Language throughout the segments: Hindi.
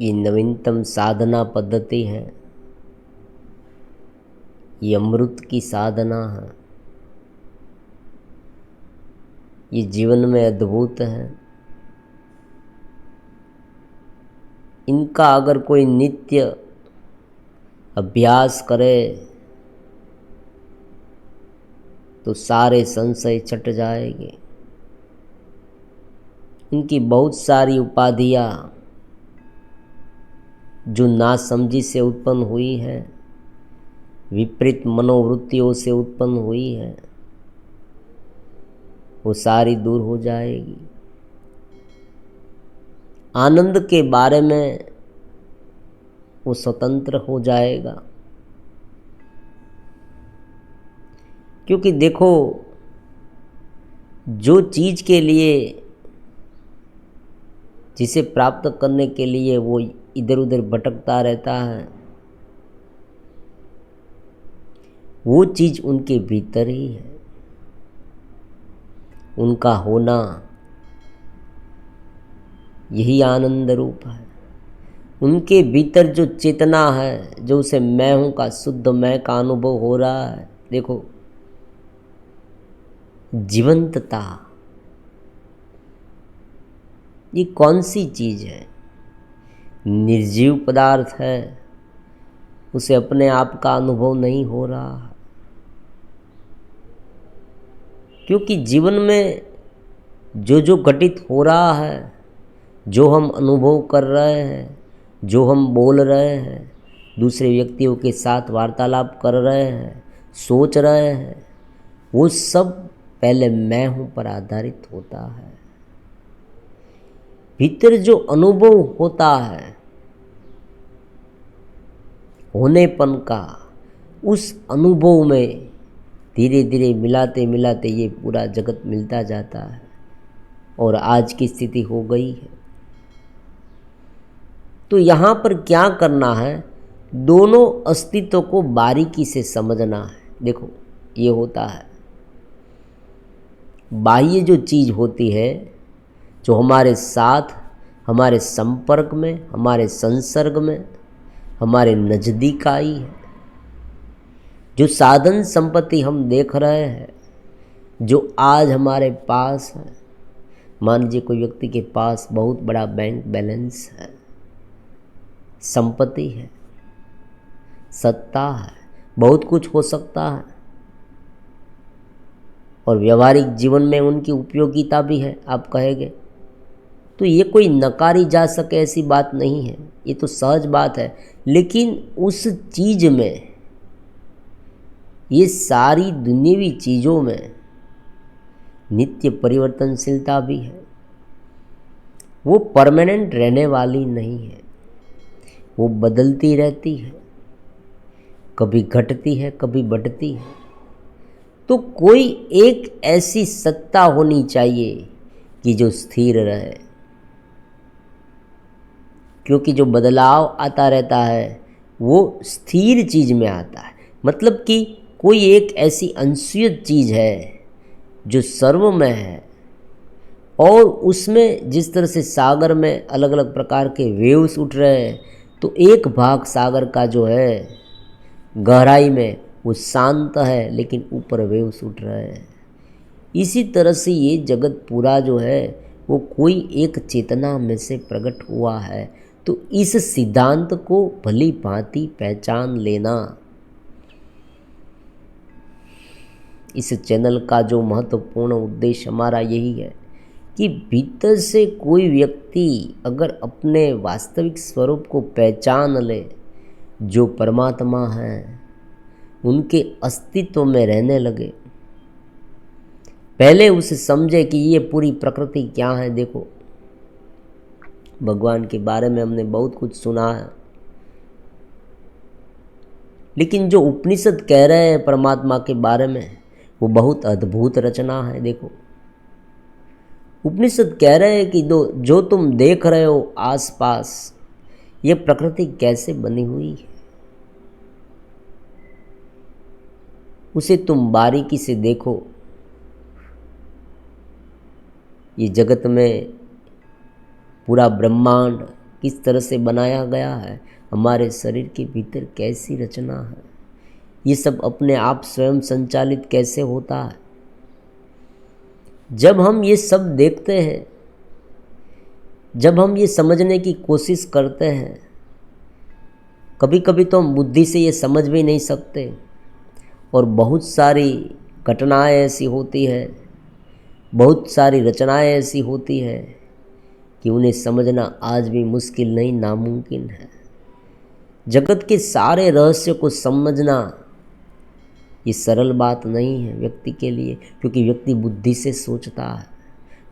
ये नवीनतम साधना पद्धति है, ये अमृत की साधना है, ये जीवन में अद्भुत है। इनका अगर कोई नित्य अभ्यास करे तो सारे संशय छट जाएंगे। इनकी बहुत सारी उपाधियाँ जो नासमझी से उत्पन्न हुई है, विपरीत मनोवृत्तियों से उत्पन्न हुई है, वो सारी दूर हो जाएगी। आनंद के बारे में वो स्वतंत्र हो जाएगा। क्योंकि देखो, जो चीज़ के लिए, जिसे प्राप्त करने के लिए वो इधर उधर भटकता रहता है, वो चीज़ उनके भीतर ही है। उनका होना यही आनंद रूप है। उनके भीतर जो चेतना है, जो उसे मैं हूँ का, शुद्ध मैं का अनुभव हो रहा है। देखो, जीवंतता ये कौन सी चीज़ है? निर्जीव पदार्थ है, उसे अपने आप का अनुभव नहीं हो रहा है। क्योंकि जीवन में जो जो घटित हो रहा है, जो हम अनुभव कर रहे हैं, जो हम बोल रहे हैं, दूसरे व्यक्तियों के साथ वार्तालाप कर रहे हैं, सोच रहे हैं, वो सब पहले मैं हूँ पर आधारित होता है। भीतर जो अनुभव होता है होनेपन का, उस अनुभव में धीरे धीरे मिलाते मिलाते ये पूरा जगत मिलता जाता है और आज की स्थिति हो गई है। तो यहाँ पर क्या करना है? दोनों अस्तित्व को बारीकी से समझना है। देखो, ये होता है बाह्य जो चीज़ होती है, जो हमारे साथ, हमारे संपर्क में, हमारे संसर्ग में, हमारे नज़दीक आई है, जो साधन संपत्ति हम देख रहे हैं, जो आज हमारे पास है। मान लीजिए कोई व्यक्ति के पास बहुत बड़ा बैंक बैलेंस है, संपत्ति है, सत्ता है, बहुत कुछ हो सकता है और व्यवहारिक जीवन में उनकी उपयोगिता भी है, आप कहेंगे। तो ये कोई नकारी जा सके ऐसी बात नहीं है, ये तो सहज बात है। लेकिन उस चीज़ में, ये सारी दुनियावी चीज़ों में नित्य परिवर्तनशीलता भी है। वो परमानेंट रहने वाली नहीं है, वो बदलती रहती है, कभी घटती है, कभी बढ़ती है। तो कोई एक ऐसी सत्ता होनी चाहिए कि जो स्थिर रहे, क्योंकि जो बदलाव आता रहता है वो स्थिर चीज़ में आता है। मतलब कि कोई एक ऐसी अंशुयत चीज़ है जो सर्वमय है और उसमें जिस तरह से सागर में अलग अलग प्रकार के वेव्स उठ रहे हैं, तो एक भाग सागर का जो है गहराई में वो शांत है, लेकिन ऊपर वेव्स उठ रहे हैं। इसी तरह से ये जगत पूरा जो है वो कोई एक चेतना में से प्रकट हुआ है। तो इस सिद्धांत को भली भांति पहचान लेना इस चैनल का जो महत्वपूर्ण उद्देश्य हमारा यही है कि भीतर से कोई व्यक्ति अगर अपने वास्तविक स्वरूप को पहचान ले, जो परमात्मा है, उनके अस्तित्व में रहने लगे। पहले उसे समझे कि ये पूरी प्रकृति क्या है। देखो, भगवान के बारे में हमने बहुत कुछ सुना है, लेकिन जो उपनिषद कह रहे हैं परमात्मा के बारे में, वो बहुत अद्भुत रचना है। देखो, उपनिषद कह रहे हैं कि जो तुम देख रहे हो आसपास, ये प्रकृति कैसे बनी हुई है, उसे तुम बारीकी से देखो। ये जगत में पूरा ब्रह्मांड किस तरह से बनाया गया है, हमारे शरीर के भीतर कैसी रचना है, ये सब अपने आप स्वयं संचालित कैसे होता है। जब हम ये सब देखते हैं, जब हम ये समझने की कोशिश करते हैं, कभी कभी तो हम बुद्धि से ये समझ भी नहीं सकते, और बहुत सारी घटनाएं ऐसी होती है, बहुत सारी रचनाएं ऐसी होती है कि उन्हें समझना आज भी मुश्किल नहीं, नामुमकिन है। जगत के सारे रहस्य को समझना ये सरल बात नहीं है व्यक्ति के लिए, क्योंकि व्यक्ति बुद्धि से सोचता है,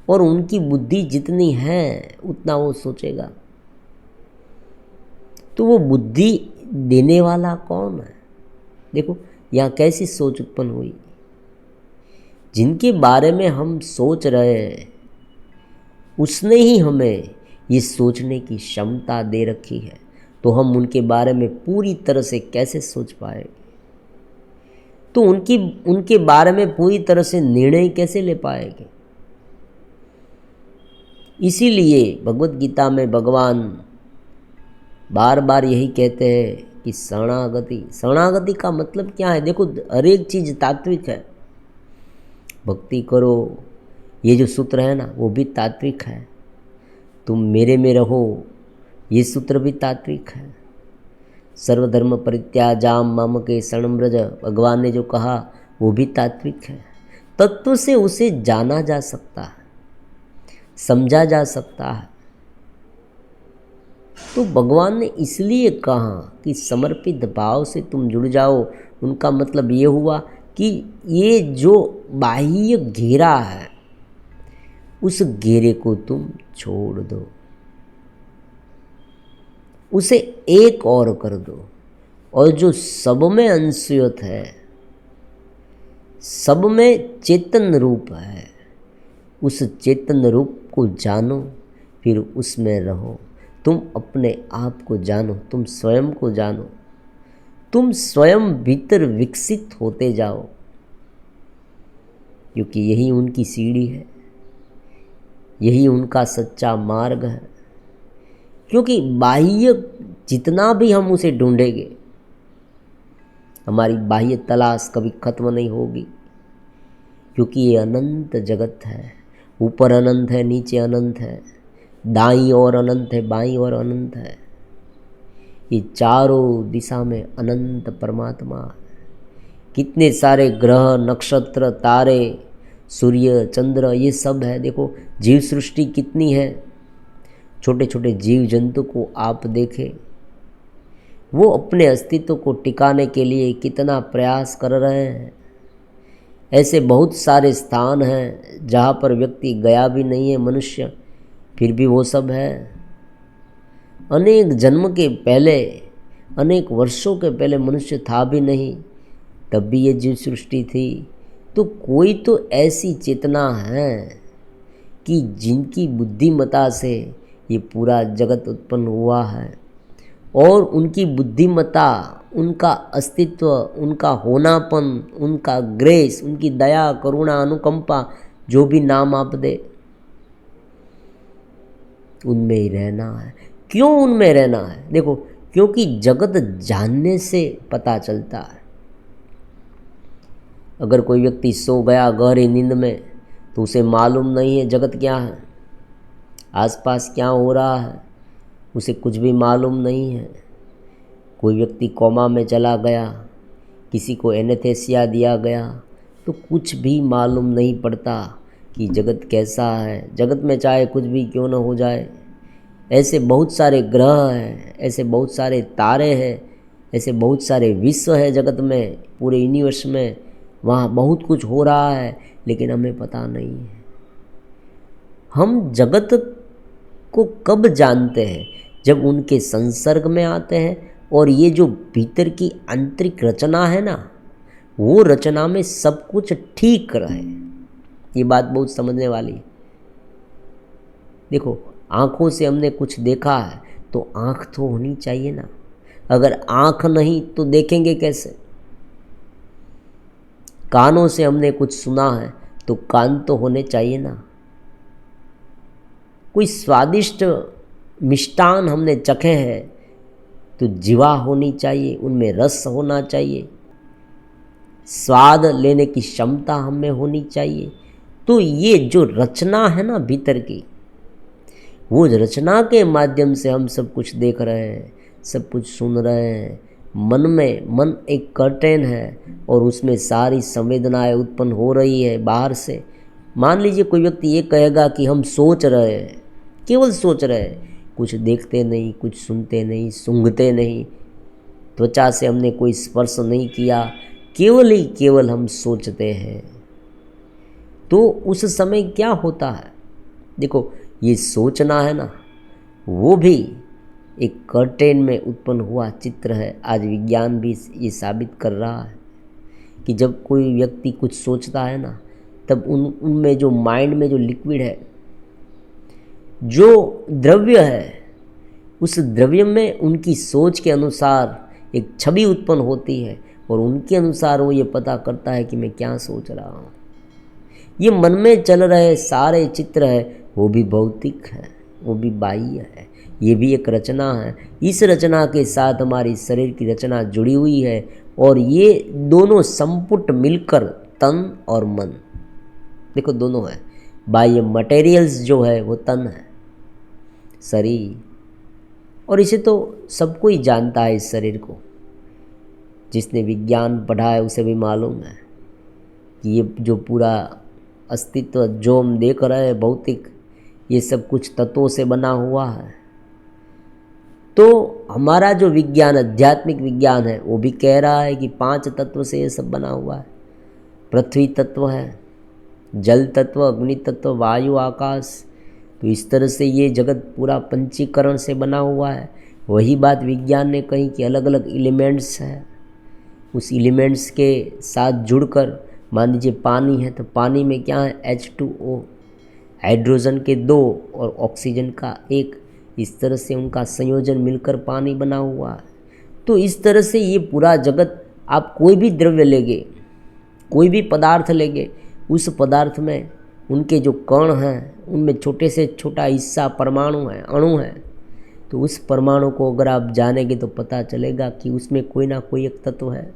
और उनकी बुद्धि जितनी है उतना वो सोचेगा। तो वो बुद्धि देने वाला कौन है? देखो यहाँ कैसी सोच उत्पन्न हुई। जिनके बारे में हम सोच रहे हैं उसने ही हमें ये सोचने की क्षमता दे रखी है, तो हम उनके बारे में पूरी तरह से कैसे सोच पाएंगे? तो उनके बारे में पूरी तरह से निर्णय कैसे ले पाएंगे? इसीलिए भगवत गीता में भगवान बार बार यही कहते हैं कि शरणागति। शरणागति का मतलब क्या है? देखो, हर एक चीज़ तात्विक है। भक्ति करो, ये जो सूत्र है ना, वो भी तात्विक है। तुम मेरे में रहो, ये सूत्र भी तात्विक है। सर्वधर्म परित्याजाम मामके शरणं व्रज, भगवान ने जो कहा वो भी तात्विक है। तत्व से उसे जाना जा सकता है, समझा जा सकता है। तो भगवान ने इसलिए कहा कि समर्पित भाव से तुम जुड़ जाओ। उनका मतलब ये हुआ कि ये जो बाह्य घेरा है, उस घेरे को तुम छोड़ दो, उसे एक और कर दो, और जो सब में अंशयुत है, सब में चेतन रूप है, उस चेतन रूप को जानो, फिर उसमें रहो। तुम अपने आप को जानो, तुम स्वयं को जानो, तुम स्वयं भीतर विकसित होते जाओ, क्योंकि यही उनकी सीढ़ी है, यही उनका सच्चा मार्ग है। क्योंकि बाह्य जितना भी हम उसे ढूंढेंगे, हमारी बाह्य तलाश कभी खत्म नहीं होगी, क्योंकि ये अनंत जगत है। ऊपर अनंत है, नीचे अनंत है, दाईं ओर अनंत है, बाईं ओर अनंत है। ये चारों दिशा में अनंत परमात्मा है। कितने सारे ग्रह, नक्षत्र, तारे, सूर्य, चंद्र, ये सब है। देखो जीव सृष्टि कितनी है। छोटे छोटे जीव जंतु को आप देखें, वो अपने अस्तित्व को टिकाने के लिए कितना प्रयास कर रहे हैं। ऐसे बहुत सारे स्थान हैं जहाँ पर व्यक्ति गया भी नहीं है, मनुष्य, फिर भी वो सब है। अनेक जन्म के पहले, अनेक वर्षों के पहले मनुष्य था भी नहीं, तब भी ये जीव सृष्टि थी। तो कोई तो ऐसी चेतना है कि जिनकी बुद्धिमत्ता से ये पूरा जगत उत्पन्न हुआ है, और उनकी बुद्धिमत्ता, उनका अस्तित्व, उनका होनापन, उनका ग्रेस, उनकी दया, करुणा, अनुकंपा, जो भी नाम आप दे, उनमें ही रहना है। क्यों उनमें रहना है? देखो, क्योंकि जगत जानने से पता चलता है। अगर कोई व्यक्ति सो गया गहरी नींद में, तो उसे मालूम नहीं है जगत क्या है, आसपास क्या हो रहा है, उसे कुछ भी मालूम नहीं है। कोई व्यक्ति कोमा में चला गया, किसी को एनेस्थीसिया दिया गया, तो कुछ भी मालूम नहीं पड़ता कि जगत कैसा है। जगत में चाहे कुछ भी क्यों न हो जाए। ऐसे बहुत सारे ग्रह हैं, ऐसे बहुत सारे तारे हैं, ऐसे बहुत सारे विश्व है जगत में, पूरे यूनिवर्स में। वहाँ बहुत कुछ हो रहा है, लेकिन हमें पता नहीं है। हम जगत को कब जानते हैं? जब उनके संसर्ग में आते हैं, और ये जो भीतर की आंतरिक रचना है ना, वो रचना में सब कुछ ठीक रहे। ये बात बहुत समझने वाली है। देखो, आँखों से हमने कुछ देखा है तो आँख तो होनी चाहिए ना। अगर आँख नहीं तो देखेंगे कैसे? कानों से हमने कुछ सुना है तो कान तो होने चाहिए ना। कोई स्वादिष्ट मिष्टान हमने चखे हैं तो जीवा होनी चाहिए, उनमें रस होना चाहिए, स्वाद लेने की क्षमता हमें होनी चाहिए। तो ये जो रचना है ना भीतर की, वो रचना के माध्यम से हम सब कुछ देख रहे हैं, सब कुछ सुन रहे हैं। मन एक कर्टेन है और उसमें सारी संवेदनाएं उत्पन्न हो रही है बाहर से। मान लीजिए कोई व्यक्ति ये कहेगा कि हम सोच रहे हैं, केवल सोच रहे हैं, कुछ देखते नहीं, कुछ सुनते नहीं, सूंघते नहीं, त्वचा से हमने कोई स्पर्श नहीं किया, केवल ही केवल हम सोचते हैं। तो उस समय क्या होता है? देखो, ये सोचना है ना, वो भी एक कर्टेन में उत्पन्न हुआ चित्र है। आज विज्ञान भी ये साबित कर रहा है कि जब कोई व्यक्ति कुछ सोचता है ना, तब उनमें जो माइंड में जो लिक्विड है, जो द्रव्य है, उस द्रव्य में उनकी सोच के अनुसार एक छवि उत्पन्न होती है और उनके अनुसार वो ये पता करता है कि मैं क्या सोच रहा हूँ। ये मन में चल रहे सारे चित्र है, वो भी भौतिक है, वो भी बाह्य है, ये भी एक रचना है। इस रचना के साथ हमारी शरीर की रचना जुड़ी हुई है और ये दोनों संपुट मिलकर तन और मन, देखो दोनों है। बाह्य मटेरियल्स जो है वो तन है, शरीर, और इसे तो सब कोई जानता है। इस शरीर को जिसने विज्ञान पढ़ा है उसे भी मालूम है कि ये जो पूरा अस्तित्व जो हम देख रहे हैं भौतिक, ये सब कुछ तत्वों से बना हुआ है। तो हमारा जो विज्ञान, आध्यात्मिक विज्ञान है, वो भी कह रहा है कि 5 तत्व से ये सब बना हुआ है। पृथ्वी तत्व है, जल तत्व, अग्नि तत्व, वायु, आकाश। तो इस तरह से ये जगत पूरा पंचीकरण से बना हुआ है। वही बात विज्ञान ने कही कि अलग अलग एलिमेंट्स हैं, उस एलिमेंट्स के साथ जुड़कर, मान लीजिए पानी है तो पानी में क्या है, H2O, हाइड्रोजन के 2 और ऑक्सीजन का 1, इस तरह से उनका संयोजन मिलकर पानी बना हुआ है। तो इस तरह से ये पूरा जगत, आप कोई भी द्रव्य लेंगे, कोई भी पदार्थ लेंगे, उस पदार्थ में उनके जो कण हैं, उनमें छोटे से छोटा हिस्सा परमाणु है, अणु है। तो उस परमाणु को अगर आप जानेंगे तो पता चलेगा कि उसमें कोई ना कोई एक तत्व है।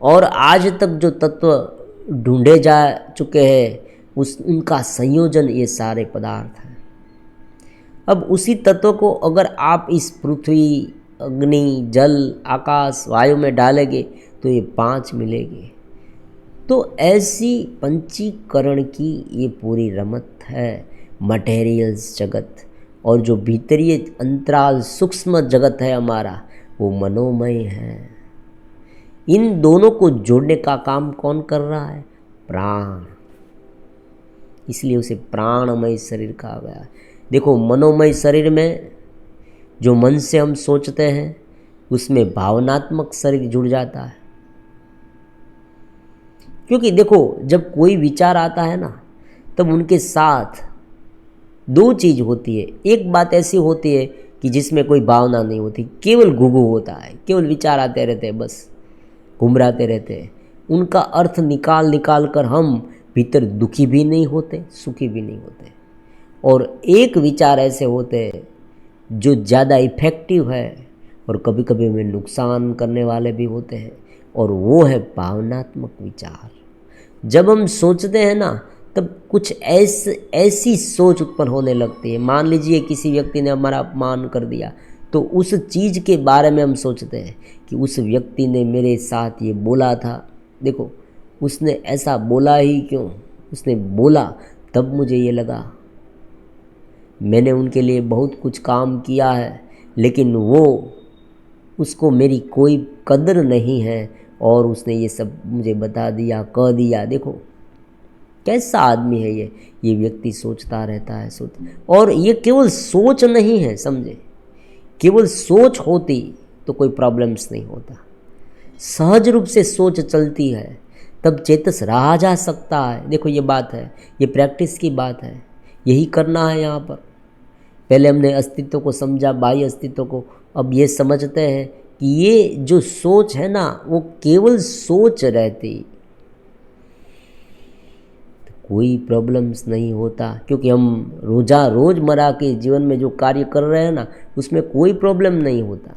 और आज तक जो तत्व ढूंढे जा चुके हैं, उनका संयोजन ये सारे पदार्थ हैं। अब उसी तत्व को अगर आप इस पृथ्वी, अग्नि, जल, आकाश, वायु में डालेंगे तो ये 5 मिलेंगे। तो ऐसी पंचीकरण की ये पूरी रमत है मटेरियल्स जगत। और जो भीतरीय अंतराल सूक्ष्म जगत है हमारा, वो मनोमय है। इन दोनों को जोड़ने का काम कौन कर रहा है? प्राण। इसलिए उसे प्राणमय शरीर कहा गया। देखो, मनोमय शरीर में जो मन से हम सोचते हैं, उसमें भावनात्मक शरीर जुड़ जाता है। क्योंकि देखो, जब कोई विचार आता है ना, तब उनके साथ 2 चीज़ होती है। एक बात ऐसी होती है कि जिसमें कोई भावना नहीं होती, केवल घुघू होता है, केवल विचार आते रहते हैं, बस घुमराते रहते हैं। उनका अर्थ निकाल कर हम भीतर दुखी भी नहीं होते, सुखी भी नहीं होते। और एक विचार ऐसे होते हैं जो ज़्यादा इफ़ेक्टिव है और कभी कभी हमें नुकसान करने वाले भी होते हैं, और वो है भावनात्मक विचार। जब हम सोचते हैं ना, तब कुछ ऐसी सोच उत्पन्न होने लगती है। मान लीजिए किसी व्यक्ति ने हमारा अपमान कर दिया, तो उस चीज़ के बारे में हम सोचते हैं कि उस व्यक्ति ने मेरे साथ ये बोला था, देखो उसने ऐसा बोला ही क्यों, उसने बोला तब मुझे ये लगा, मैंने उनके लिए बहुत कुछ काम किया है, लेकिन वो, उसको मेरी कोई कदर नहीं है और उसने ये सब मुझे बता दिया, कह दिया। देखो कैसा आदमी है ये व्यक्ति सोचता रहता है, और ये केवल सोच नहीं है, समझे। केवल सोच होती तो कोई प्रॉब्लम्स नहीं होता। सहज रूप से सोच चलती है तब चेतस रहा जा सकता है। देखो ये बात है, ये प्रैक्टिस की बात है, यही करना है यहाँ पर। पहले हमने अस्तित्व को समझा, बाह्य अस्तित्व को। अब ये समझते हैं कि ये जो सोच है ना, वो केवल सोच रहती, कोई प्रॉब्लम्स नहीं होता, क्योंकि हम रोज़मर्रा के जीवन में जो कार्य कर रहे हैं ना, उसमें कोई प्रॉब्लम नहीं होता।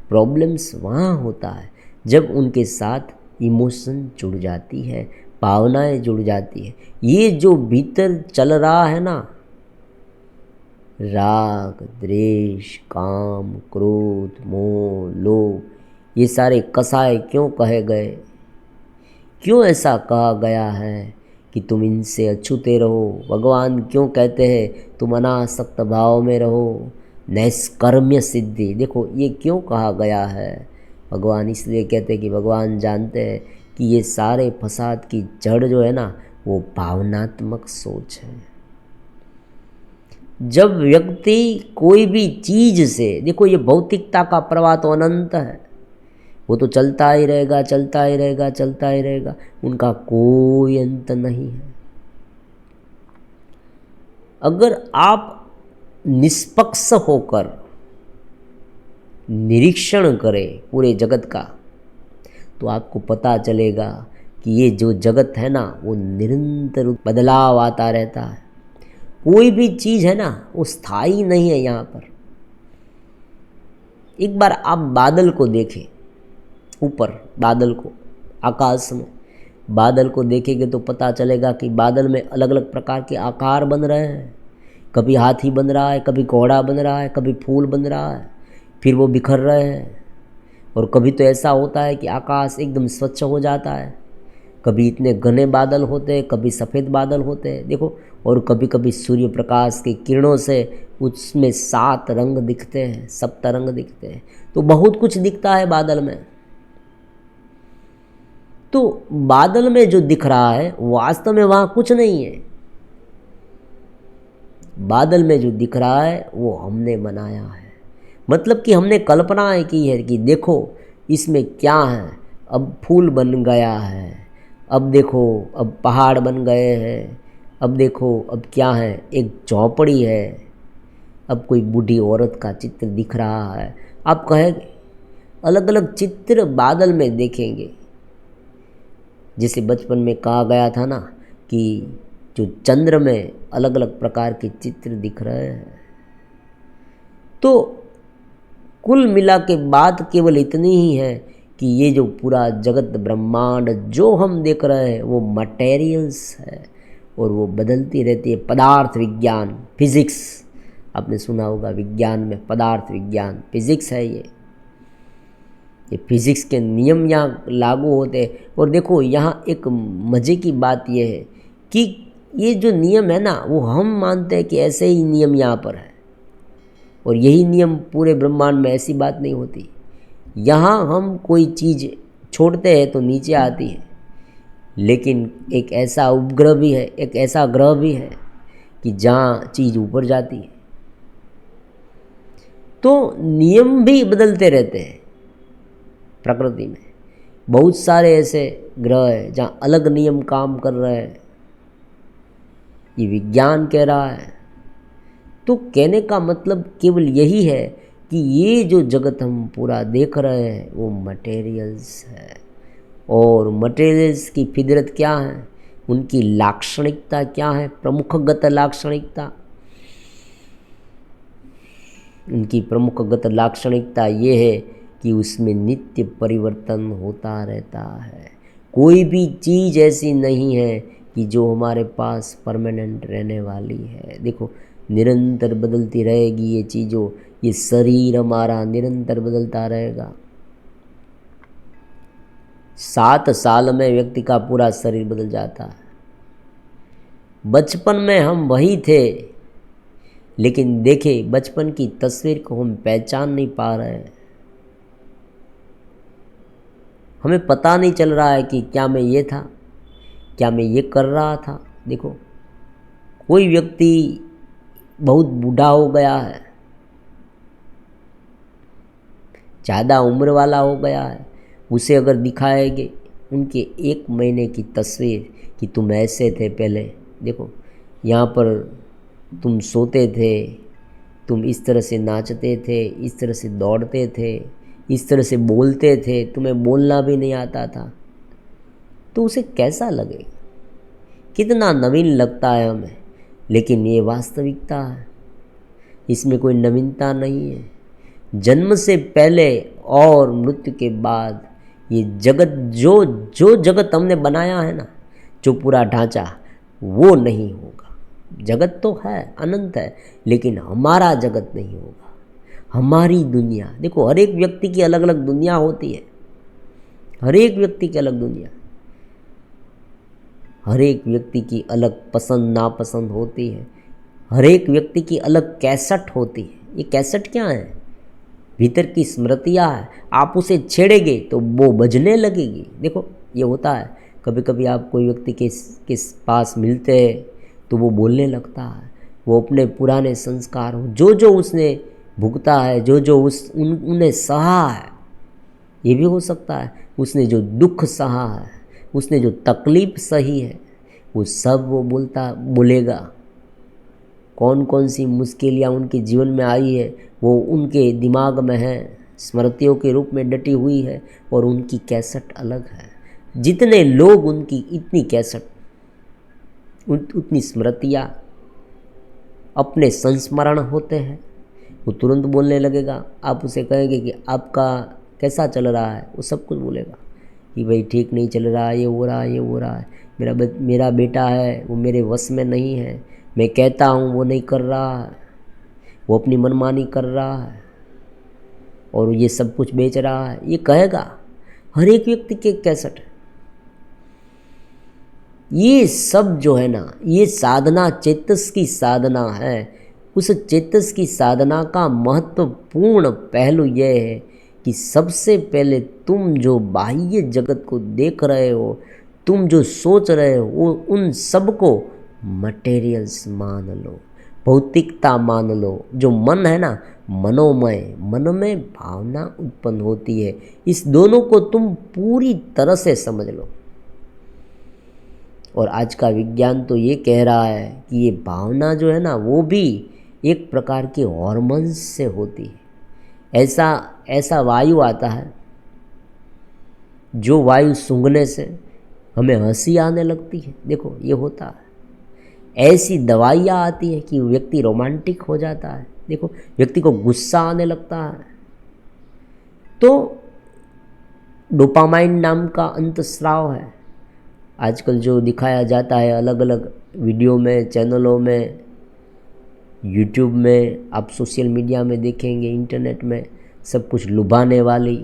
प्रॉब्लम्स वहाँ होता है जब उनके साथ इमोशन जुड़ जाती है, भावनाएं जुड़ जाती है। ये जो भीतर चल रहा है ना, राग, द्वेष, काम, क्रोध, मोह, लोभ, ये सारे कसाय क्यों कहे गए? क्यों ऐसा कहा गया है कि तुम इनसे अछूते रहो? भगवान क्यों कहते हैं तुम अनासक्त भाव में रहो, नैष्कर्म्य सिद्धि? देखो ये क्यों कहा गया है? भगवान इसलिए कहते हैं कि भगवान जानते हैं कि ये सारे फसाद की जड़ जो है ना, वो भावनात्मक सोच है। जब व्यक्ति कोई भी चीज़ से, देखो ये भौतिकता का प्रवाह तो अनंत है, वो तो चलता ही रहेगा, चलता ही रहेगा, चलता ही रहेगा, उनका कोई अंत नहीं है। अगर आप निष्पक्ष होकर निरीक्षण करें पूरे जगत का, तो आपको पता चलेगा कि ये जो जगत है ना, वो निरंतर बदलाव आता रहता है। कोई भी चीज़ है ना, वो स्थायी नहीं है यहाँ पर। एक बार आप बादल को देखें, ऊपर बादल को, आकाश में बादल को देखेंगे तो पता चलेगा कि बादल में अलग अलग प्रकार के आकार बन रहे हैं। कभी हाथी बन रहा है, कभी घोड़ा बन रहा है, कभी फूल बन रहा है, फिर वो बिखर रहे हैं। और कभी तो ऐसा होता है कि आकाश एकदम स्वच्छ हो जाता है, कभी इतने घने बादल होते हैं, कभी सफ़ेद बादल होते हैं, देखो। और कभी कभी सूर्य प्रकाश की किरणों से उसमें 7 रंग दिखते हैं, 7 रंग दिखते हैं। तो बहुत कुछ दिखता है बादल में। तो बादल में जो दिख रहा है वास्तव में वहाँ कुछ नहीं है। बादल में जो दिख रहा है वो हमने बनाया है। मतलब कि हमने कल्पनाएं की है कि देखो इसमें क्या है, अब फूल बन गया है, अब देखो अब पहाड़ बन गए हैं, अब देखो अब क्या है, एक झोपड़ी है, अब कोई बूढ़ी औरत का चित्र दिख रहा है। आप कहेंगे अलग अलग चित्र बादल में देखेंगे। जैसे बचपन में कहा गया था ना कि जो चंद्र में अलग अलग प्रकार के चित्र दिख रहे हैं। तो कुल मिला के बात केवल इतनी ही है कि ये जो पूरा जगत ब्रह्मांड जो हम देख रहे हैं वो मटेरियल्स है और वो बदलती रहती है। पदार्थ विज्ञान, फिजिक्स, आपने सुना होगा, विज्ञान में पदार्थ विज्ञान, फिजिक्स है ये फिजिक्स के नियम यहाँ लागू होते हैं। और देखो यहाँ एक मज़े की बात यह है कि ये जो नियम है ना, वो हम मानते हैं कि ऐसे ही नियम यहाँ पर है और यही नियम पूरे ब्रह्मांड में, ऐसी बात नहीं होती। यहाँ हम कोई चीज़ छोड़ते हैं तो नीचे आती है, लेकिन एक ऐसा उपग्रह भी है, एक ऐसा ग्रह भी है कि जहाँ चीज़ ऊपर जाती है। तो नियम भी बदलते रहते हैं प्रकृति में। बहुत सारे ऐसे ग्रह हैं जहाँ अलग नियम काम कर रहे हैं, ये विज्ञान कह रहा है। तो कहने का मतलब केवल यही है कि ये जो जगत हम पूरा देख रहे हैं वो मटेरियल्स है। और मटेरियल्स की फितरत क्या है, उनकी लाक्षणिकता क्या है, प्रमुखगत लाक्षणिकता, उनकी प्रमुखगत लाक्षणिकता ये है कि उसमें नित्य परिवर्तन होता रहता है। कोई भी चीज़ ऐसी नहीं है कि जो हमारे पास परमानेंट रहने वाली है। देखो निरंतर बदलती रहेगी ये चीज़ों, ये शरीर हमारा निरंतर बदलता रहेगा। 7 साल में व्यक्ति का पूरा शरीर बदल जाता है। बचपन में हम वही थे, लेकिन देखे बचपन की तस्वीर को हम पहचान नहीं पा रहे हैं। हमें पता नहीं चल रहा है कि क्या मैं ये था, क्या मैं ये कर रहा था। देखो कोई व्यक्ति बहुत बूढ़ा हो गया है, ज़्यादा उम्र वाला हो गया है, उसे अगर दिखाएंगे उनके 1 महीने की तस्वीर कि तुम ऐसे थे पहले, देखो यहाँ पर तुम सोते थे, तुम इस तरह से नाचते थे, इस तरह से दौड़ते थे, इस तरह से बोलते थे, तुम्हें बोलना भी नहीं आता था, तो उसे कैसा लगेगा? कितना नवीन लगता है हमें, लेकिन ये वास्तविकता है, इसमें कोई नवीनता नहीं है। जन्म से पहले और मृत्यु के बाद ये जगत, जो जो जगत हमने बनाया है ना, जो पूरा ढांचा, वो नहीं होगा। जगत तो है, अनंत है, लेकिन हमारा जगत नहीं होगा, हमारी दुनिया। देखो, हर एक व्यक्ति की अलग अलग दुनिया होती है, हर एक व्यक्ति की अलग दुनिया, हर एक व्यक्ति की अलग पसंद नापसंद होती है, हर एक व्यक्ति की अलग कैसेट होती है। ये कैसेट क्या है? भीतर की स्मृतियाँ है। आप उसे छेड़ेंगे तो वो बजने लगेगी। देखो, ये होता है, कभी कभी आप कोई व्यक्ति के पास मिलते हैं तो वो बोलने लगता है, वो अपने पुराने संस्कार जो जो उसने भुगता है, जो जो उन्हें सहा है, ये भी हो सकता है उसने जो दुख सहा है, उसने जो तकलीफ़ सही है, वो सब वो बोलेगा। कौन कौन सी मुश्किलें उनके जीवन में आई है, वो उनके दिमाग में है, स्मृतियों के रूप में डटी हुई है, और उनकी कैसेट अलग है। जितने लोग उनकी इतनी कैसेट, उतनी स्मृतियाँ, अपने संस्मरण होते हैं, वो तुरंत बोलने लगेगा। आप उसे कहेंगे कि आपका कैसा चल रहा है, वो सब कुछ बोलेगा कि भाई ठीक नहीं चल रहा है, ये हो रहा है, ये हो रहा है, मेरा बेटा है, वो मेरे वश में नहीं है, मैं कहता हूँ वो नहीं कर रहा है, वो अपनी मनमानी कर रहा है, और ये सब कुछ बेच रहा है, ये कहेगा। हर एक व्यक्ति के कैसेट। ये सब जो है ना, ये साधना चेतस की साधना है। उस चेतस की साधना का महत्वपूर्ण पहलू यह है कि सबसे पहले तुम जो बाह्य जगत को देख रहे हो, तुम जो सोच रहे हो, वो उन सब को मटेरियल्स मान लो, भौतिकता मान लो। जो मन है ना, मनोमय, मन में भावना उत्पन्न होती है। इस दोनों को तुम पूरी तरह से समझ लो। और आज का विज्ञान तो ये कह रहा है कि ये भावना जो है ना, वो भी एक प्रकार के हॉर्मोन्स से होती है। ऐसा वायु आता है, जो वायु सूंघने से हमें हंसी आने लगती है। देखो, ये होता है। ऐसी दवाइयाँ आती है कि व्यक्ति रोमांटिक हो जाता है। देखो, व्यक्ति को गुस्सा आने लगता है। तो डोपामाइन नाम का अंतस्राव है आजकल जो दिखाया जाता है अलग अलग वीडियो में, चैनलों में, यूट्यूब में, आप सोशल मीडिया में देखेंगे, इंटरनेट में, सब कुछ लुभाने वाली,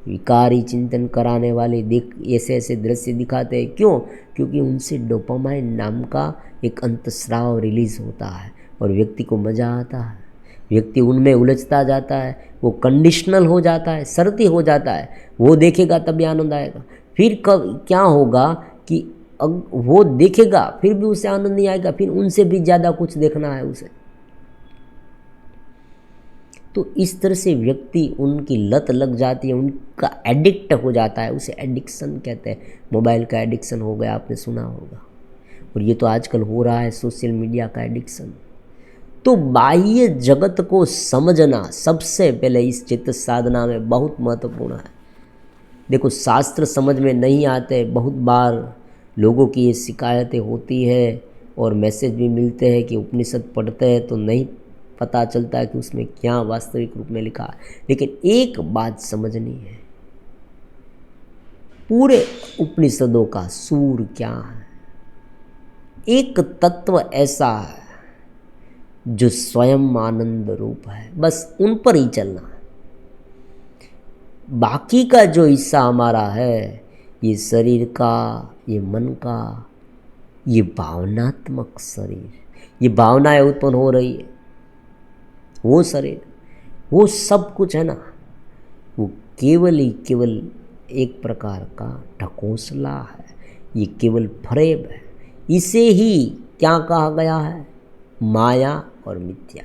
विकारी चिंतन कराने वाली ऐसे ऐसे दृश्य दिखाते हैं। क्यों? क्योंकि उनसे डोपामाइन नाम का एक अंतस्राव रिलीज़ होता है और व्यक्ति को मज़ा आता है। व्यक्ति उनमें उलझता जाता है, वो कंडीशनल हो जाता है, शर्ती हो जाता है। वो देखेगा तभी आनंद आएगा। फिर कब क्या होगा कि वो देखेगा फिर भी उसे आनंद नहीं आएगा, फिर उनसे भी ज़्यादा कुछ देखना है उसे। तो इस तरह से व्यक्ति, उनकी लत लग जाती है, उनका एडिक्ट हो जाता है। उसे एडिक्शन कहते हैं। मोबाइल का एडिक्शन हो गया, आपने सुना होगा, और ये तो आजकल हो रहा है, सोशल मीडिया का एडिक्शन। तो बाह्य जगत को समझना सबसे पहले इस चित्त साधना में बहुत महत्वपूर्ण है। देखो, शास्त्र समझ में नहीं आते, बहुत बार लोगों की ये शिकायतें होती है और मैसेज भी मिलते हैं कि उपनिषद पढ़ते हैं तो नहीं पता चलता है कि उसमें क्या वास्तविक रूप में लिखा है। लेकिन एक बात समझनी है, पूरे उपनिषदों का सूर क्या है? एक तत्व ऐसा है जो स्वयं आनंद रूप है, बस उन पर ही चलना है। बाकी का जो हिस्सा हमारा है, ये शरीर का, ये मन का, ये भावनात्मक शरीर, ये भावनाएं उत्पन्न हो रही है, वो शरीर, वो सब कुछ है ना, वो केवल ही केवल एक प्रकार का ढकोसला है। ये केवल फ्रेब है। इसे ही क्या कहा गया है? माया और मिथ्या।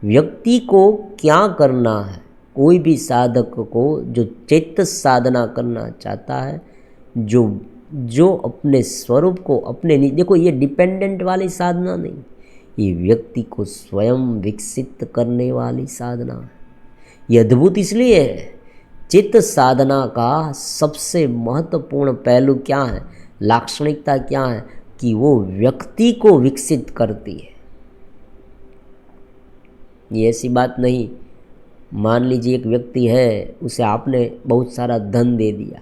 व्यक्ति को क्या करना है? कोई भी साधक को जो चैत्य साधना करना चाहता है, जो अपने स्वरूप को, अपने, देखो ये डिपेंडेंट वाली साधना नहीं, ये व्यक्ति को स्वयं विकसित करने वाली साधना है। ये अद्भुत इसलिए है चित्त साधना का सबसे महत्वपूर्ण पहलू क्या है, लाक्षणिकता क्या है कि वो व्यक्ति को विकसित करती है। ये ऐसी बात नहीं, मान लीजिए एक व्यक्ति है, उसे आपने बहुत सारा धन दे दिया,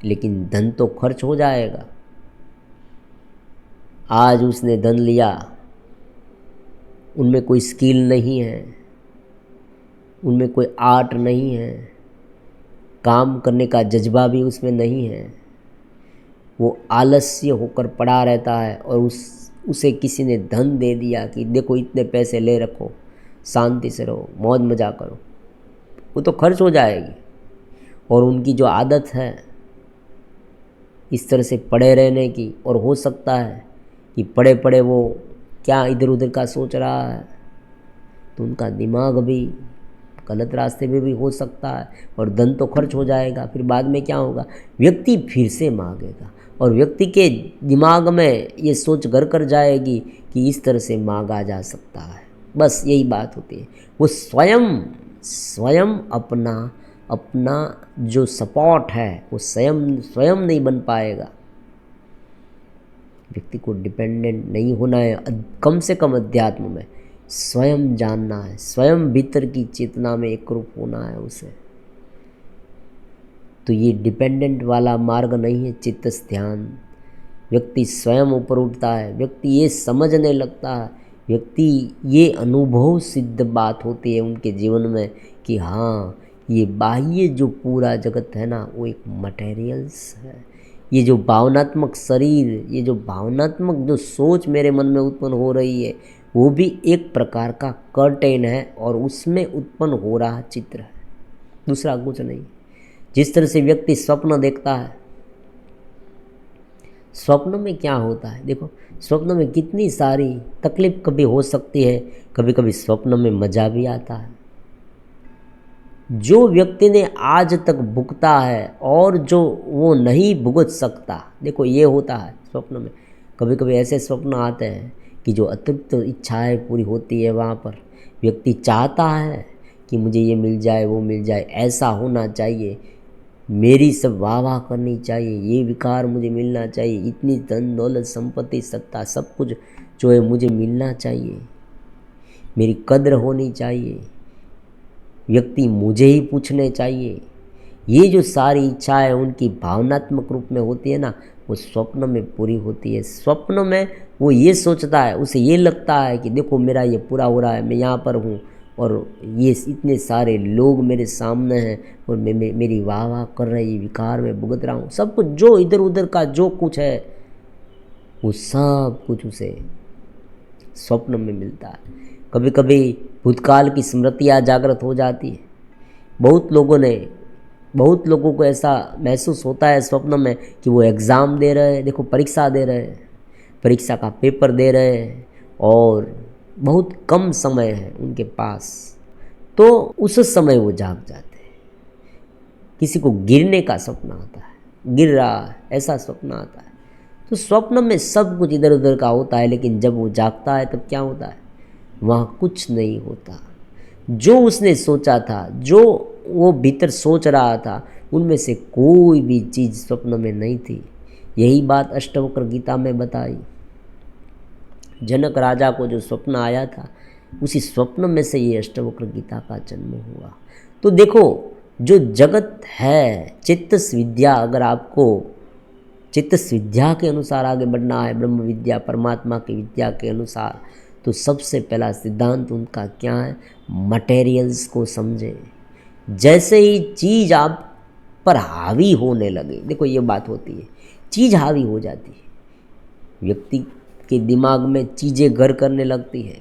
लेकिन धन तो खर्च हो जाएगा। आज उसने धन लिया, उनमें कोई स्किल नहीं है, उनमें कोई आर्ट नहीं है, काम करने का जज्बा भी उसमें नहीं है, वो आलस्य होकर पड़ा रहता है और उसे किसी ने धन दे दिया कि देखो इतने पैसे ले रखो, शांति से रहो, मौज मजा करो, वो तो खर्च हो जाएगी। और उनकी जो आदत है इस तरह से पड़े रहने की, और हो सकता है कि पड़े पड़े वो क्या इधर उधर का सोच रहा है, तो उनका दिमाग भी गलत रास्ते में भी हो सकता है और धन तो खर्च हो जाएगा। फिर बाद में क्या होगा, व्यक्ति फिर से मांगेगा और व्यक्ति के दिमाग में ये सोच घर कर जाएगी कि इस तरह से मांगा जा सकता है। बस यही बात होती है। वो स्वयं अपना जो सपोर्ट है वो स्वयं नहीं बन पाएगा। व्यक्ति को डिपेंडेंट नहीं होना है, कम से कम अध्यात्म में स्वयं जानना है, स्वयं भीतर की चेतना में एकरूप होना है उसे। तो ये डिपेंडेंट वाला मार्ग नहीं है चित्त ध्यान। व्यक्ति स्वयं ऊपर उठता है, व्यक्ति ये समझने लगता है, व्यक्ति ये अनुभव सिद्ध बात होती है उनके जीवन में कि हाँ, ये बाह्य जो पूरा जगत है ना, वो एक मटेरियल्स है। ये जो भावनात्मक शरीर, ये जो भावनात्मक जो सोच मेरे मन में उत्पन्न हो रही है, वो भी एक प्रकार का कर्टेन है और उसमें उत्पन्न हो रहा चित्र है, दूसरा कुछ नहीं। जिस तरह से व्यक्ति स्वप्न देखता है, स्वप्न में क्या होता है, देखो स्वप्न में कितनी सारी तकलीफ कभी हो सकती है, कभी कभी स्वप्न में मज़ा भी आता है। जो व्यक्ति ने आज तक भुगता है और जो वो नहीं भुगत सकता, देखो ये होता है स्वप्न में। कभी कभी ऐसे स्वप्न आते हैं कि जो अतृप्त इच्छाएं पूरी होती है, वहाँ पर व्यक्ति चाहता है कि मुझे ये मिल जाए, वो मिल जाए, ऐसा होना चाहिए, मेरी सब वाह वाह करनी चाहिए, ये विकार मुझे मिलना चाहिए, इतनी धन दौलत संपत्ति सत्ता सब कुछ जो है मुझे मिलना चाहिए, मेरी कद्र होनी चाहिए, व्यक्ति मुझे ही पूछने चाहिए। ये जो सारी इच्छाएं उनकी भावनात्मक रूप में होती है ना, वो स्वप्न में पूरी होती है। स्वप्न में वो ये सोचता है, उसे ये लगता है कि देखो मेरा ये पूरा हो रहा है, मैं यहाँ पर हूँ और ये इतने सारे लोग मेरे सामने हैं और मेरी वाह वाह कर रहे, ये विकार में भुगत रहा हूँ। सब कुछ जो इधर उधर का जो कुछ है वो सब कुछ उसे स्वप्न में मिलता है। कभी कभी भूतकाल की स्मृतियाँ जागृत हो जाती है। बहुत लोगों को ऐसा महसूस होता है स्वप्न में कि वो एग्ज़ाम दे रहे हैं, देखो परीक्षा दे रहे हैं, परीक्षा का पेपर दे रहे हैं और बहुत कम समय है उनके पास, तो उस समय वो जाग जाते हैं। किसी को गिरने का सपना आता है, गिर रहा है, ऐसा स्वप्न आता है। तो स्वप्न में सब कुछ इधर उधर का होता है, लेकिन जब वो जागता है तब क्या होता है, वहाँ कुछ नहीं होता। जो उसने सोचा था, जो वो भीतर सोच रहा था, उनमें से कोई भी चीज़ स्वप्न में नहीं थी। यही बात अष्टवक्र गीता में बताई। जनक राजा को जो स्वप्न आया था, उसी स्वप्न में से ये अष्टवक्र गीता का जन्म हुआ। तो देखो, जो जगत है चित्त विद्या, अगर आपको चित्त विद्या के अनुसार आगे बढ़ना है, ब्रह्म विद्या परमात्मा की विद्या के अनुसार, तो सबसे पहला सिद्धांत उनका क्या है, मटेरियल्स को समझे। जैसे ही चीज़ आप पर हावी होने लगे, देखो ये बात होती है, चीज़ हावी हो जाती है, व्यक्ति के दिमाग में चीज़ें घर करने लगती है,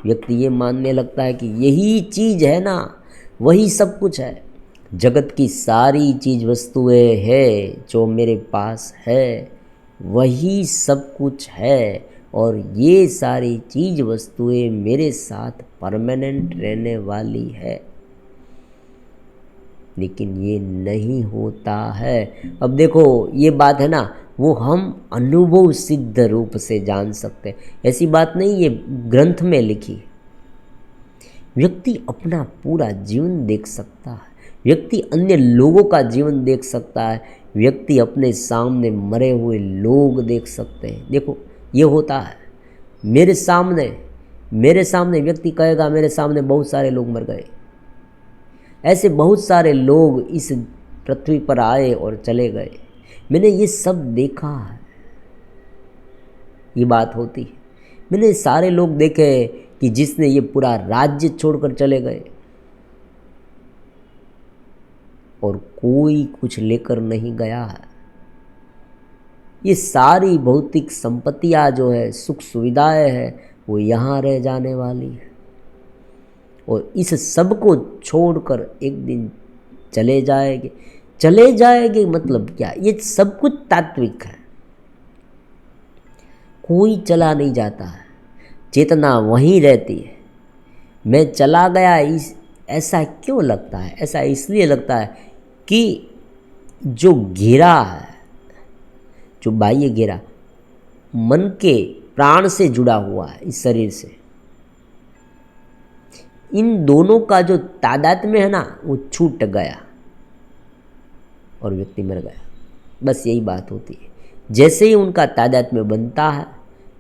व्यक्ति ये मानने लगता है कि यही चीज़ है ना, वही सब कुछ है। जगत की सारी चीज़ वस्तुएं है जो मेरे पास है, वही सब कुछ है और ये सारी चीज़ वस्तुएं मेरे साथ परमानेंट रहने वाली है। लेकिन ये नहीं होता है। अब देखो ये बात है ना, वो हम अनुभव सिद्ध रूप से जान सकते हैं। ऐसी बात नहीं ये ग्रंथ में लिखी, व्यक्ति अपना पूरा जीवन देख सकता है, व्यक्ति अन्य लोगों का जीवन देख सकता है, व्यक्ति अपने सामने मरे हुए लोग देख सकते हैं। देखो ये होता है मेरे सामने व्यक्ति कहेगा मेरे सामने बहुत सारे लोग मर गए। ऐसे बहुत सारे लोग इस पृथ्वी पर आए और चले गए, मैंने ये सब देखा है। ये बात होती है। मैंने सारे लोग देखे कि जिसने ये पूरा राज्य छोड़कर चले गए और कोई कुछ लेकर नहीं गया है। ये सारी भौतिक संपत्तियां जो है, सुख सुविधाएं हैं, वो यहाँ रह जाने वाली है और इस सब को छोड़कर एक दिन चले जाएंगे। मतलब क्या, ये सब कुछ तात्विक है, कोई चला नहीं जाता है, चेतना वहीं रहती है। मैं चला गया ऐसा क्यों लगता है? ऐसा इसलिए लगता है कि जो घेरा है, जो बाह्य घेरा मन के प्राण से जुड़ा हुआ है, इस शरीर से, इन दोनों का जो तादात्म्य है ना, वो छूट गया और व्यक्ति मर गया। बस यही बात होती है। जैसे ही उनका तादात्म्य बनता है,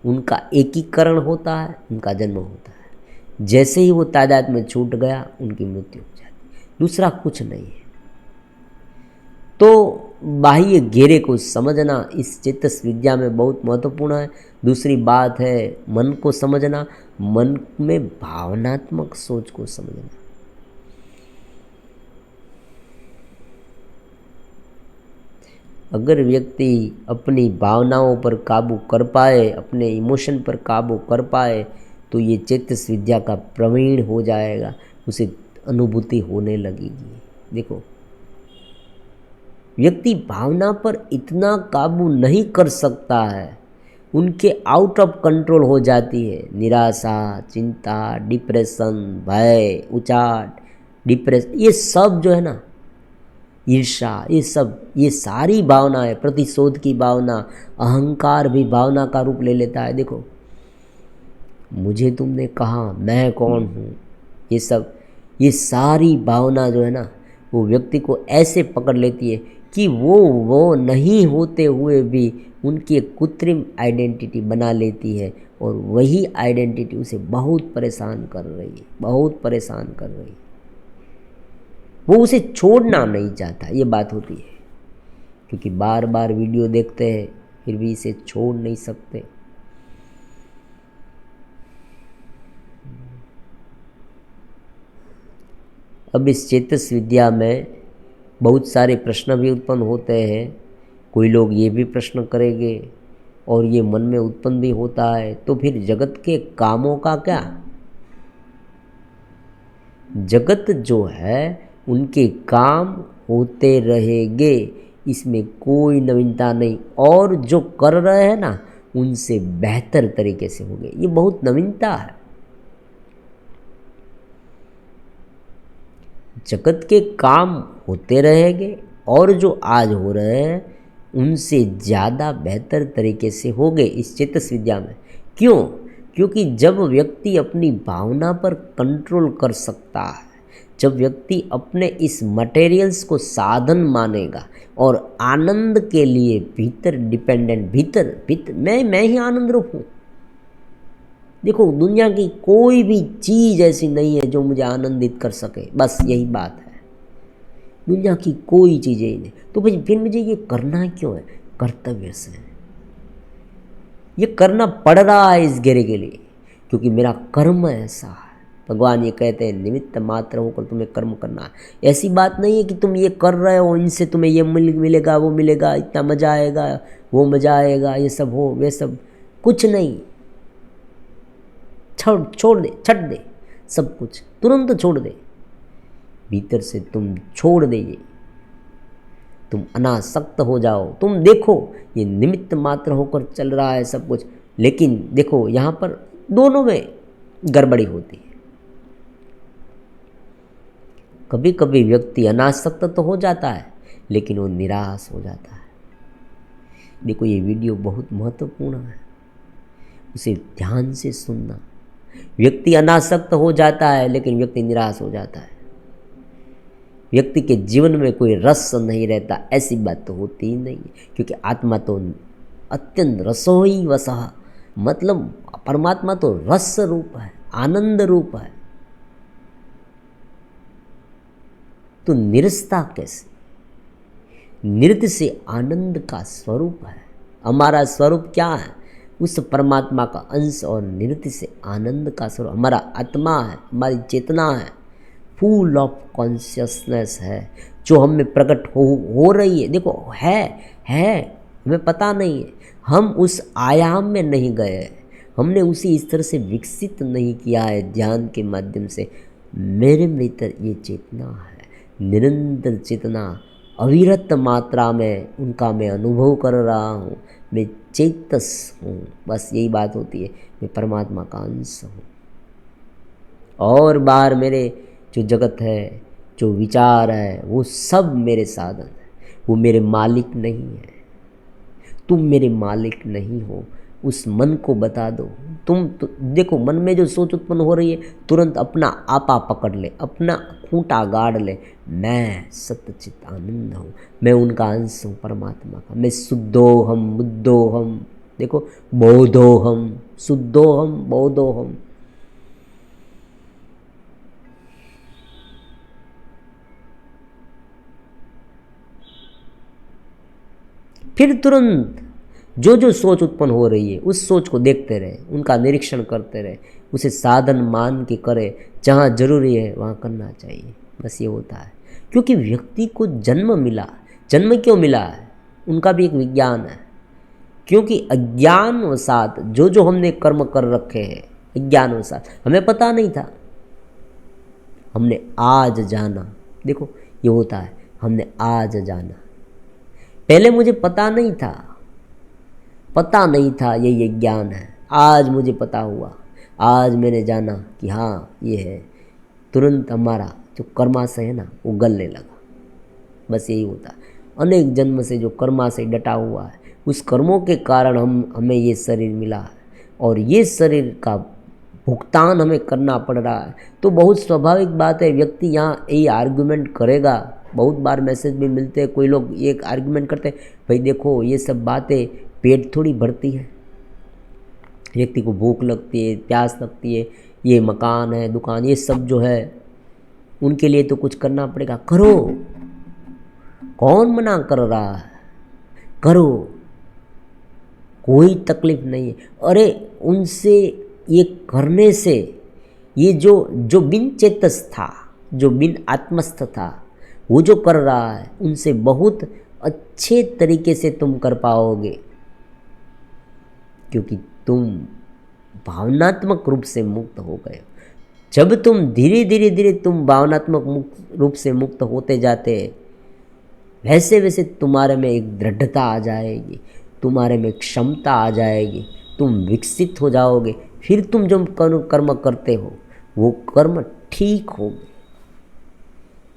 उनका एकीकरण होता है, उनका जन्म होता है। जैसे ही वो तादात्म्य छूट गया, उनकी मृत्यु हो जाती है। दूसरा कुछ नहीं है। तो बाह्य घेरे को समझना इस चेतस विद्या में बहुत महत्वपूर्ण है। दूसरी बात है मन को समझना, मन में भावनात्मक सोच को समझना। अगर व्यक्ति अपनी भावनाओं पर काबू कर पाए, अपने इमोशन पर काबू कर पाए, तो ये चेतस विद्या का प्रवीण हो जाएगा, उसे अनुभूति होने लगेगी। देखो, व्यक्ति भावना पर इतना काबू नहीं कर सकता है, उनके आउट ऑफ कंट्रोल हो जाती है। निराशा, चिंता, डिप्रेशन, भय, उचाट, डिप्रेशन, ये सब जो है ना, ईर्ष्या, ये सारी भावनाएं, प्रतिशोध की भावना, अहंकार भी भावना का रूप ले लेता है। देखो, मुझे तुमने कहा, मैं कौन हूँ, ये सारी भावना जो है ना, वो व्यक्ति को ऐसे पकड़ लेती है कि वो नहीं होते हुए भी उनकी एक कृत्रिम आइडेंटिटी बना लेती है और वही आइडेंटिटी उसे बहुत परेशान कर रही है, वो उसे छोड़ना नहीं चाहता। ये बात होती है, क्योंकि बार बार वीडियो देखते हैं फिर भी इसे छोड़ नहीं सकते। अब इस चेतस विद्या में बहुत सारे प्रश्न भी उत्पन्न होते हैं। कोई लोग ये भी प्रश्न करेंगे और ये मन में उत्पन्न भी होता है, तो फिर जगत के कामों का क्या? जगत जो है उनके काम होते रहेंगे, इसमें कोई नवीनता नहीं। और जो कर रहे हैं ना, उनसे बेहतर तरीके से होंगे, ये बहुत नवीनता है। जगत के काम होते रहेंगे और जो आज हो रहे हैं उनसे ज़्यादा बेहतर तरीके से होंगे इस चेतस विद्या में। क्यों? क्योंकि जब व्यक्ति अपनी भावना पर कंट्रोल कर सकता है, जब व्यक्ति अपने इस मटेरियल्स को साधन मानेगा और आनंद के लिए भीतर डिपेंडेंट, भीतर मैं ही आनंद रूप हूँ। देखो, दुनिया की कोई भी चीज़ ऐसी नहीं है जो मुझे आनंदित कर सके, बस यही बात है। दुनिया की कोई चीज़ ही नहीं। तो भाई फिर मुझे ये करना क्यों है? कर्तव्य से ये करना पड़ रहा है इस घेरे के लिए, क्योंकि मेरा कर्म ऐसा है। भगवान ये कहते हैं, निमित्त मात्र होकर तुम्हें कर्म करना है। ऐसी बात नहीं है कि तुम ये कर रहे हो, इनसे तुम्हें ये मिलेगा, वो मिलेगा, इतना मज़ा आएगा, वो मज़ा आएगा, ये सब हो, वे सब कुछ नहीं। छोड़ दे, छट दे, सब कुछ तुरंत छोड़ दे। भीतर से तुम छोड़ दीजिए, तुम अनासक्त हो जाओ। तुम देखो, ये निमित्त मात्र होकर चल रहा है सब कुछ, लेकिन देखो यहाँ पर दोनों में गड़बड़ी होती है। कभी कभी व्यक्ति अनासक्त तो हो जाता है, लेकिन वो निराश हो जाता है। देखो, ये वीडियो बहुत महत्वपूर्ण है, उसे ध्यान से सुनना। व्यक्ति अनासक्त हो जाता है लेकिन व्यक्ति निराश हो जाता है। व्यक्ति के जीवन में कोई रस नहीं रहता, ऐसी बात तो होती ही नहीं, क्योंकि आत्मा तो अत्यंत रसोई वसः, मतलब परमात्मा तो रस रूप है, आनंद रूप है। तो निरसता कैसे? नृत्य से आनंद का स्वरूप है। हमारा स्वरूप क्या है? उस परमात्मा का अंश, और नृत्य से आनंद का स्वरूप हमारा आत्मा है, हमारी चेतना है, फुल ऑफ कॉन्शियसनेस है, जो हम में प्रकट हो रही है। देखो है हमें पता नहीं है, हम उस आयाम में नहीं गए, हमने उसी स्तर से विकसित नहीं किया है ध्यान के माध्यम से। मेरे भीतर ये चेतना है, निरंतर चेतना, अविरत मात्रा में उनका मैं अनुभव कर रहा हूँ, मैं चेतस हूँ। बस यही बात होती है, मैं परमात्मा का अंश हूँ। और बाहर मेरे जो जगत है, जो विचार है, वो सब मेरे साधन है, वो मेरे मालिक नहीं है। तुम मेरे मालिक नहीं हो, उस मन को बता दो। तुम तो देखो, मन में जो सोच उत्पन्न हो रही है, तुरंत अपना आपा पकड़ ले, अपना खूंटा गाड़ ले। मैं सच्चित आनंद हूँ, मैं उनका अंश हूँ, परमात्मा का। मैं शुद्धोहम बुद्धोहम, देखो बोधोहम, शुद्धोहम बोधोहम। फिर तुरंत जो जो सोच उत्पन्न हो रही है, उस सोच को देखते रहे, उनका निरीक्षण करते रहे, उसे साधन मान के करे। जहाँ जरूरी है वहाँ करना चाहिए, बस ये होता है। क्योंकि व्यक्ति को जन्म मिला, जन्म क्यों मिला है, उनका भी एक विज्ञान है। क्योंकि अज्ञानवशात जो जो हमने कर्म कर रखे हैं, अज्ञानवशात हमें पता नहीं था, हमने आज जाना। देखो ये होता है, हमने आज जाना। पहले मुझे पता नहीं था ये ज्ञान है। आज मुझे पता हुआ, आज मैंने जाना कि हाँ ये है। तुरंत हमारा जो कर्माशय है ना, वो गलने लगा। बस यही होता है। अनेक जन्म से जो कर्माशय डटा हुआ है, उस कर्मों के कारण हमें ये शरीर मिला है, और ये शरीर का भुगतान हमें करना पड़ रहा है। तो बहुत स्वाभाविक बात है, व्यक्ति यहाँ यही आर्गुमेंट करेगा। बहुत बार मैसेज भी मिलते हैं, कोई लोग एक आर्गुमेंट करते हैं, भाई देखो ये सब बातें पेट थोड़ी भरती है। व्यक्ति को भूख लगती है, प्यास लगती है, ये मकान है, दुकान, ये सब जो है उनके लिए तो कुछ करना पड़ेगा। करो, कौन मना कर रहा है, करो, कोई तकलीफ नहीं है। अरे उनसे ये करने से, ये जो बिन चेतस था, जो बिन आत्मस्थ था, वो जो कर रहा है, उनसे बहुत अच्छे तरीके से तुम कर पाओगे। क्योंकि तुम भावनात्मक रूप से मुक्त हो गए। जब तुम धीरे धीरे तुम भावनात्मक रूप से मुक्त होते जाते, वैसे वैसे तुम्हारे में एक दृढ़ता आ जाएगी, तुम्हारे में क्षमता आ जाएगी, तुम विकसित हो जाओगे। फिर तुम जो कर्म करते हो, वो कर्म ठीक होगे।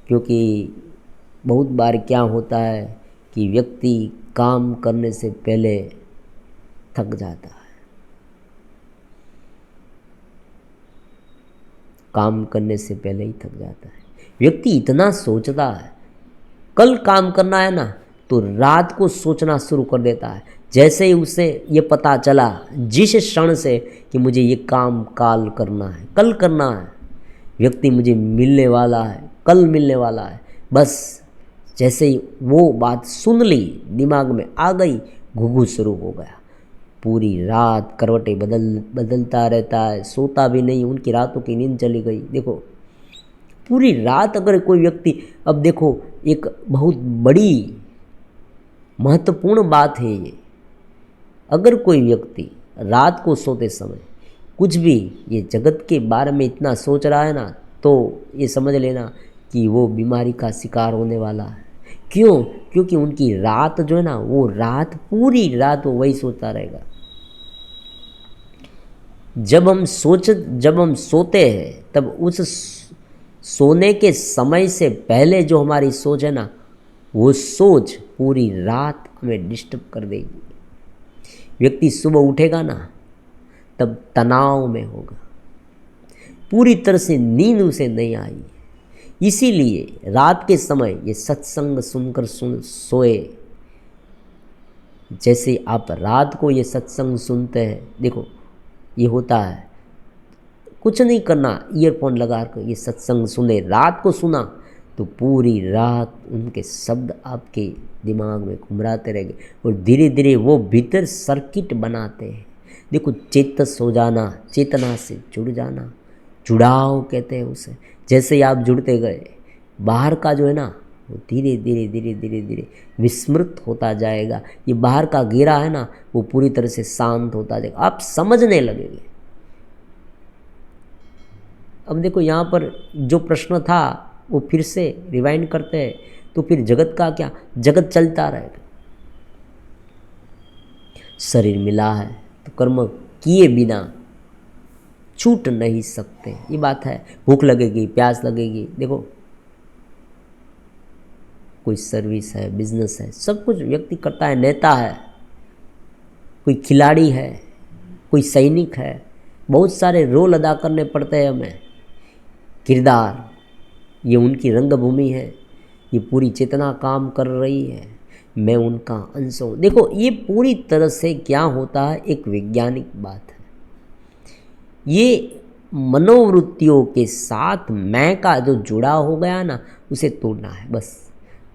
क्योंकि बहुत बार क्या होता है कि व्यक्ति काम करने से पहले थक जाता है, काम करने से पहले ही थक जाता है। व्यक्ति इतना सोचता है, कल काम करना है ना, तो रात को सोचना शुरू कर देता है। जैसे ही उसे ये पता चला, जिस क्षण से कि मुझे ये काम काल करना है, कल करना है, व्यक्ति मुझे मिलने वाला है, कल मिलने वाला है, बस जैसे ही वो बात सुन ली, दिमाग में आ गई, घुघू शुरू हो गया। पूरी रात करवटें बदलता रहता है, सोता भी नहीं, उनकी रातों की नींद चली गई। देखो पूरी रात अगर कोई व्यक्ति, अब देखो एक बहुत बड़ी महत्वपूर्ण बात है ये, अगर कोई व्यक्ति रात को सोते समय कुछ भी ये जगत के बारे में इतना सोच रहा है ना, तो ये समझ लेना कि वो बीमारी का शिकार होने वाला है। क्यों? क्योंकि उनकी रात जो है ना, वो रात, पूरी रात वो वही सोचता रहेगा। जब हम सोते हैं, तब उस सोने के समय से पहले जो हमारी सोच है ना, वो सोच पूरी रात हमें डिस्टर्ब कर देगी। व्यक्ति सुबह उठेगा ना, तब तनाव में होगा, पूरी तरह से नींद उसे नहीं आई। इसीलिए रात के समय ये सत्संग सुनकर सोए। जैसे आप रात को ये सत्संग सुनते हैं, देखो ये होता है, कुछ नहीं करना, ईयरफोन लगा कर ये सत्संग सुने, रात को सुना तो पूरी रात उनके शब्द आपके दिमाग में घुमराते रहेंगे और धीरे धीरे वो भीतर सर्किट बनाते हैं। देखो चेतस हो जाना, चेतना से जुड़ जाना, जुड़ाव कहते हैं उसे। जैसे ही आप जुड़ते गए, बाहर का जो है ना वो धीरे धीरे धीरे धीरे धीरे विस्मृत होता जाएगा। ये बाहर का घेरा है ना वो पूरी तरह से शांत होता जाएगा, आप समझने लगेंगे। अब देखो यहाँ पर जो प्रश्न था वो फिर से रिवाइंड करते हैं, तो फिर जगत का क्या, जगत चलता रहेगा। शरीर मिला है तो कर्म किए बिना छूट नहीं सकते, ये बात है। भूख लगेगी, प्यास लगेगी, देखो कोई सर्विस है, बिजनेस है, सब कुछ व्यक्ति करता है, नेता है, कोई खिलाड़ी है, कोई सैनिक है, बहुत सारे रोल अदा करने पड़ते हैं हमें, किरदार, ये उनकी रंगभूमि है, ये पूरी चेतना काम कर रही है, मैं उनका अंश हूँ। देखो ये पूरी तरह से क्या होता है, एक वैज्ञानिक बात है। ये मनोवृत्तियों के साथ मैं का जो जुड़ा हो गया ना, उसे तोड़ना है बस।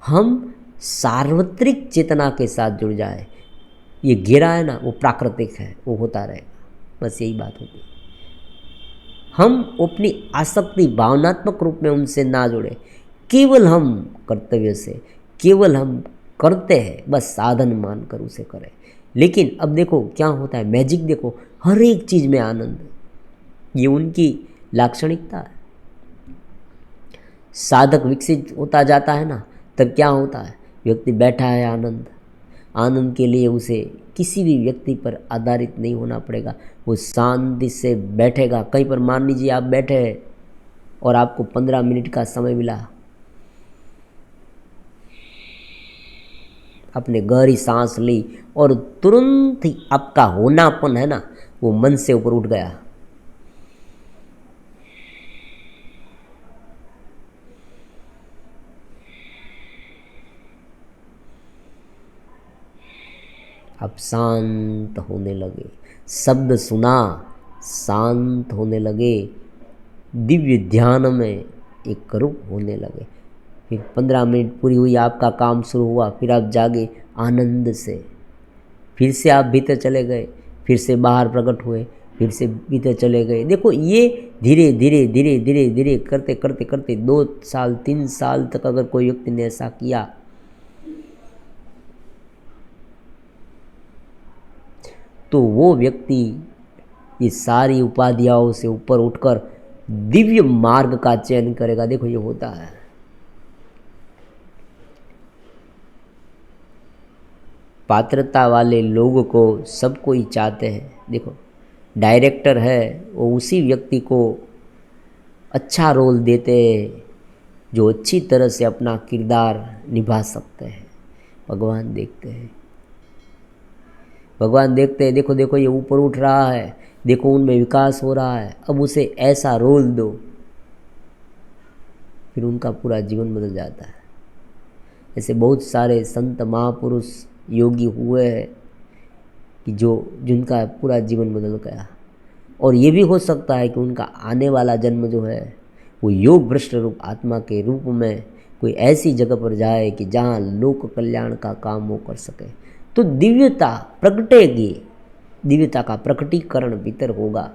हम सार्वत्रिक चेतना के साथ जुड़ जाए, ये घेरा है ना वो प्राकृतिक है, वो होता रहेगा, बस यही बात होती है। हम अपनी आसक्ति भावनात्मक रूप में उनसे ना जुड़े, केवल हम कर्तव्य से, केवल हम करते हैं बस साधन मानकर उसे करें। लेकिन अब देखो क्या होता है, मैजिक देखो, हर एक चीज़ में आनंद, ये उनकी लाक्षणिकता है। साधक विकसित होता जाता है ना, तब क्या होता है, व्यक्ति बैठा है आनंद, आनंद के लिए उसे किसी भी व्यक्ति पर आधारित नहीं होना पड़ेगा, वो शांति से बैठेगा। कहीं पर मान लीजिए आप बैठे हैं और आपको 15 मिनट का समय मिला, आपने गहरी सांस ली और तुरंत ही आपका होनापन है ना वो मन से ऊपर उठ गया। अब शांत होने लगे, शब्द सुना, शांत होने लगे, दिव्य ध्यान में एक रूप होने लगे। फिर 15 मिनट पूरी हुई, आपका काम शुरू हुआ, फिर आप जागे आनंद से, फिर से आप भीतर चले गए, फिर से बाहर प्रकट हुए, फिर से भीतर चले गए। देखो ये धीरे धीरे धीरे धीरे धीरे करते करते करते 2 साल 3 साल तक अगर कोई व्यक्ति ने ऐसा किया तो वो व्यक्ति ये सारी उपाधियों से ऊपर उठकर दिव्य मार्ग का चयन करेगा। देखो ये होता है। पात्रता वाले लोगों को सबको ही चाहते हैं। देखो डायरेक्टर है वो उसी व्यक्ति को अच्छा रोल देते हैं जो अच्छी तरह से अपना किरदार निभा सकते हैं। भगवान देखते हैं, भगवान देखते हैं, देखो देखो ये ऊपर उठ रहा है, देखो उनमें विकास हो रहा है, अब उसे ऐसा रोल दो, फिर उनका पूरा जीवन बदल जाता है। ऐसे बहुत सारे संत महापुरुष योगी हुए हैं कि जिनका पूरा जीवन बदल गया। और ये भी हो सकता है कि उनका आने वाला जन्म जो है वो योग भ्रष्ट रूप आत्मा के रूप में कोई ऐसी जगह पर जाए कि जहाँ लोक कल्याण का काम वो कर सके, तो दिव्यता प्रकटेगी, दिव्यता का प्रकटीकरण भीतर होगा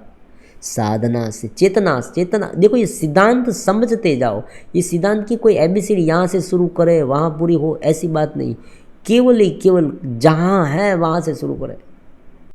साधना से। चेतना चेतना, देखो ये सिद्धांत समझते जाओ। ये सिद्धांत की कोई एबीसीडी यहाँ से शुरू करे वहाँ पूरी हो, ऐसी बात नहीं। केवल ही केवल जहाँ है वहाँ से शुरू करें।